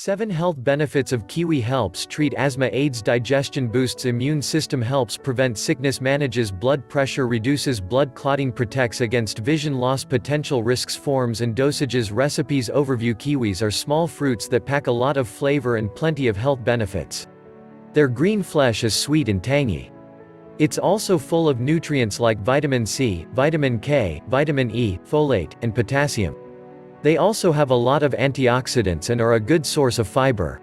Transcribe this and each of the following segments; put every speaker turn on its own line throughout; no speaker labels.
7 Health benefits of kiwi. Helps treat asthma, aids digestion, boosts immune system, helps prevent sickness, manages blood pressure, reduces blood clotting, protects against vision loss, potential risks, forms and dosages, recipes. Overview. Kiwis are small fruits that pack a lot of flavor and plenty of health benefits. Their green flesh is sweet and tangy. It's also full of nutrients like vitamin C, vitamin K, vitamin E, folate, and potassium. They also have a lot of antioxidants and are a good source of fiber.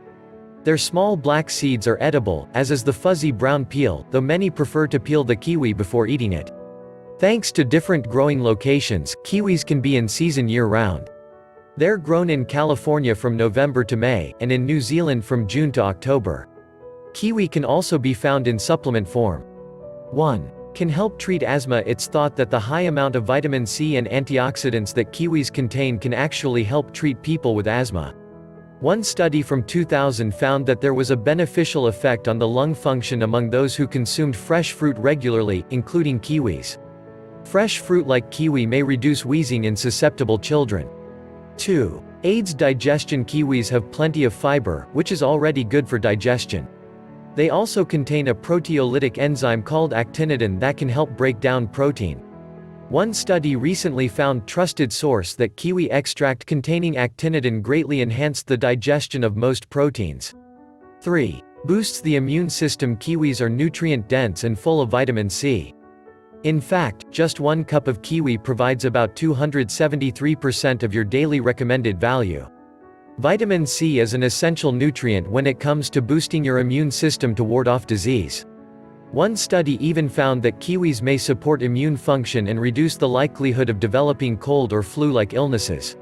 Their small black seeds are edible, as is the fuzzy brown peel, though many prefer to peel the kiwi before eating it. Thanks to different growing locations, kiwis can be in season year-round. They're grown in California from November to May, and in New Zealand from June to October. Kiwi can also be found in supplement form. 1. Can help treat asthma. It's thought that the high amount of vitamin C and antioxidants that kiwis contain can actually help treat people with asthma. One study from 2000 found that there was a beneficial effect on the lung function among those who consumed fresh fruit regularly, including kiwis. Fresh fruit like kiwi may reduce wheezing in susceptible children. 2. Aids digestion. Kiwis have plenty of fiber, which is already good for digestion. They also contain a proteolytic enzyme called actinidin that can help break down protein. One study recently found trusted source that kiwi extract containing actinidin greatly enhanced the digestion of most proteins. 3. Boosts the immune system. Kiwis are nutrient-dense and full of vitamin C. In fact, just 1 cup of kiwi provides about 273% of your daily recommended value. Vitamin C is an essential nutrient when it comes to boosting your immune system to ward off disease. One study even found that kiwis may support immune function and reduce the likelihood of developing cold or flu-like illnesses.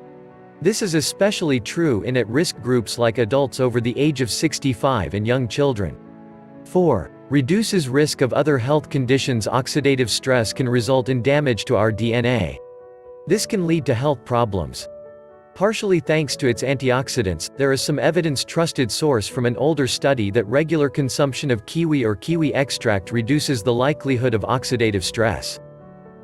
This is especially true in at-risk groups like adults over the age of 65 and young children. 4. Reduces risk of other health conditions. Oxidative stress can result in damage to our DNA. This can lead to health problems. Partially thanks to its antioxidants, there is some evidence trusted source from an older study that regular consumption of kiwi or kiwi extract reduces the likelihood of oxidative stress.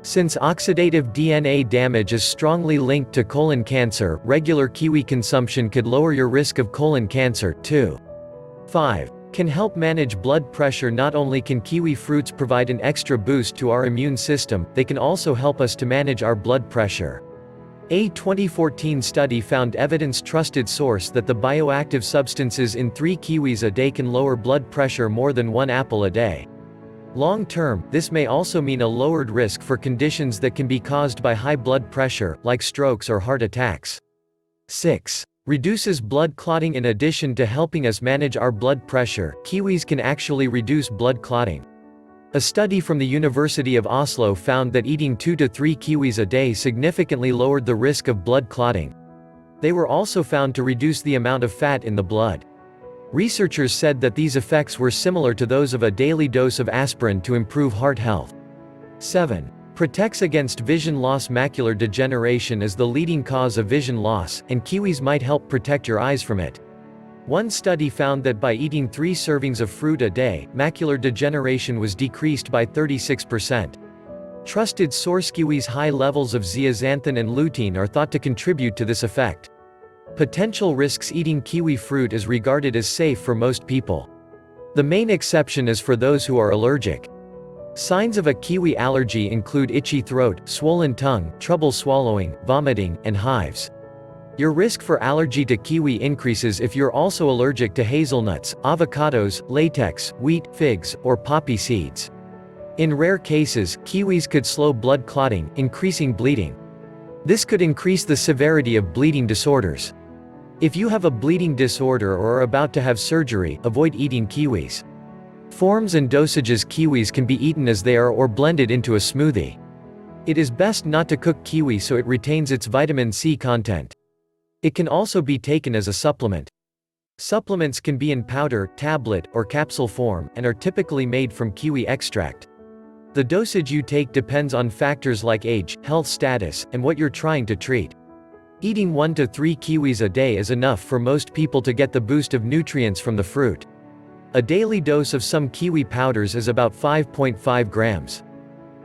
Since oxidative DNA damage is strongly linked to colon cancer, regular kiwi consumption could lower your risk of colon cancer, too. 5. Can help manage blood pressure. Not only can kiwi fruits provide an extra boost to our immune system, they can also help us to manage our blood pressure. A 2014 study found evidence trusted source that the bioactive substances in 3 kiwis a day can lower blood pressure more than 1 apple a day. Long term, this may also mean a lowered risk for conditions that can be caused by high blood pressure, like strokes or heart attacks. 6. Reduces blood clotting. In addition to helping us manage our blood pressure, kiwis can actually reduce blood clotting. A study from the University of Oslo found that eating 2 to 3 kiwis a day significantly lowered the risk of blood clotting. They were also found to reduce the amount of fat in the blood. Researchers said that these effects were similar to those of a daily dose of aspirin to improve heart health. 7. Protects against vision loss. Macular degeneration is the leading cause of vision loss, and kiwis might help protect your eyes from it. One study found that by eating 3 servings of fruit a day, macular degeneration was decreased by 36%. Trusted source. Kiwis' high levels of zeaxanthin and lutein are thought to contribute to this effect. Potential risks. Eating kiwi fruit is regarded as safe for most people. The main exception is for those who are allergic. Signs of a kiwi allergy include itchy throat, swollen tongue, trouble swallowing, vomiting, and hives. Your risk for allergy to kiwi increases if you're also allergic to hazelnuts, avocados, latex, wheat, figs, or poppy seeds. In rare cases, kiwis could slow blood clotting, increasing bleeding. This could increase the severity of bleeding disorders. If you have a bleeding disorder or are about to have surgery, avoid eating kiwis. Forms and dosages. Kiwis can be eaten as they are or blended into a smoothie. It is best not to cook kiwi so it retains its vitamin C content. It can also be taken as a supplement. Supplements can be in powder, tablet, or capsule form, and are typically made from kiwi extract. The dosage you take depends on factors like age, health status, and what you're trying to treat. Eating 1 to 3 kiwis a day is enough for most people to get the boost of nutrients from the fruit. A daily dose of some kiwi powders is about 5.5 grams.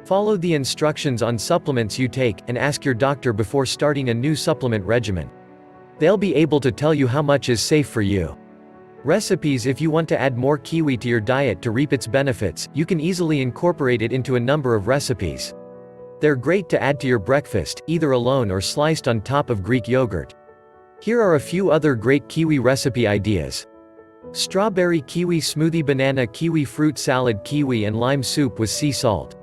Follow the instructions on supplements you take, and ask your doctor before starting a new supplement regimen. They'll be able to tell you how much is safe for you. Recipes. If you want to add more kiwi to your diet to reap its benefits, you can easily incorporate it into a number of recipes. They're great to add to your breakfast, either alone or sliced on top of Greek yogurt. Here are a few other great kiwi recipe ideas. Strawberry kiwi smoothie, banana kiwi fruit salad, kiwi and lime soup with sea salt.